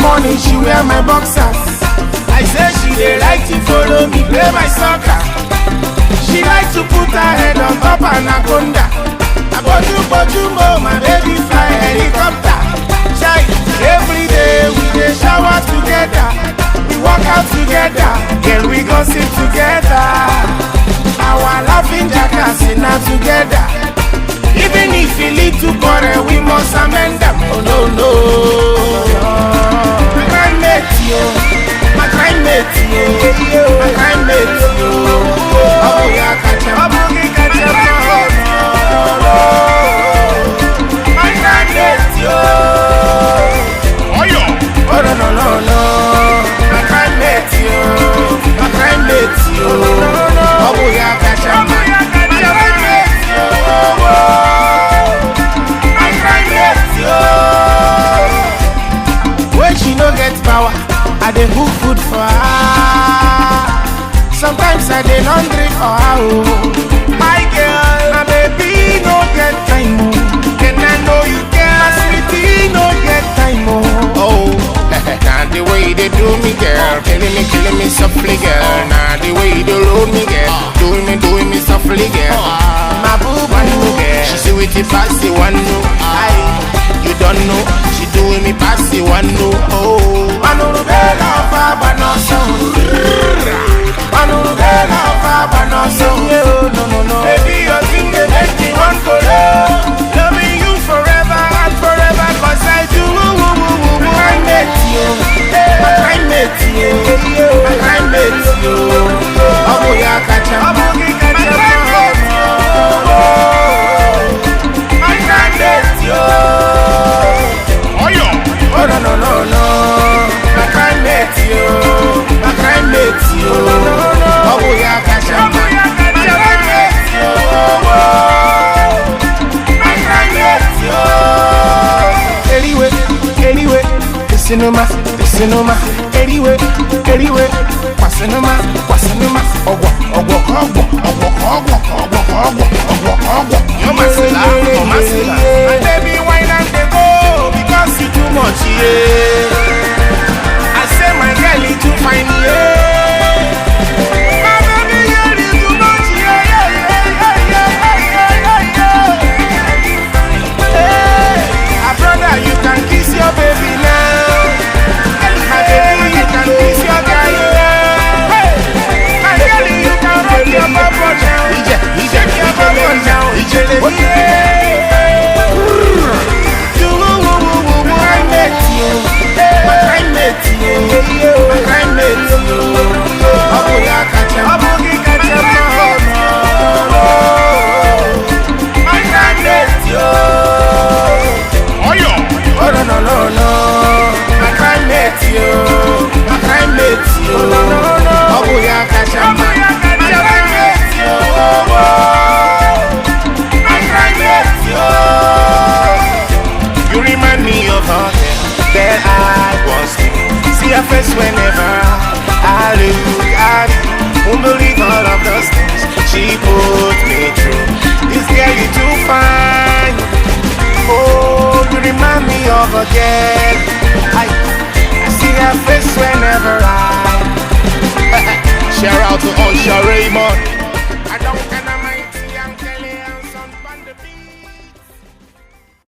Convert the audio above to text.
morning she wear my boxers. I say she dey like to follow me play my soccer. She like to put her head on top anaconda. Abojumo, my baby fly helicopter. Chai, every day we dey shower together, we work out together, girl we gossip together. Our laughing jackass now together. Even if we lead to quarrel, we must amend them. Oh no no, my crime mate yo, my crime mate yo, my crime mate yo. Oh yeah, catch him, catch him. My crime mate yo. Oh yo, oh no no no no, my crime mate yo, my crime mate yo. Oh yeah, catch him. When she no get power, I dey cook food for her. Sometimes I dey laundry for her. My girl, my baby no get time. Can I know you girl? My sweetie no get time. Oh, nah the way they do me, girl, killing me softly, girl. Nah the way they roll me, girl, doing me softly, girl. My boo boo, girl, she see with it past the one no. You don't know, she doing me passy one no. Oh, Manu bela fa banoso, Manu bela fa banoso. No no no, baby your thing they make me one color. Loving you forever and forever, 'cause I do. My crime mate you, my crime mate you, my crime mate you. Oh yeah, catch him, my crime mate you. Oh no no no no, my crime mate yo, my crime mate yo. Oh yeah, catch him, my crime mate yo, my crime mate yo. Anyway, the cinema. Anyway, Kwasinuma. You're my sila, my baby wine and they go because you too much, yeah. I say my girl is too fine, yeah. My baby girl is too much, yeah. Hey, brother, you can kiss your baby now. My baby, you can kiss your guy now. Hey, my girl, you can rock your bubble now. Shake your bubble now. You remind me of her that I was. See her face whenever I look at you. Won't believe all of those things she put me through. This girl you too fine. Oh, you remind me of a girl. I see her face whenever I. Shout out to Usher Raymond.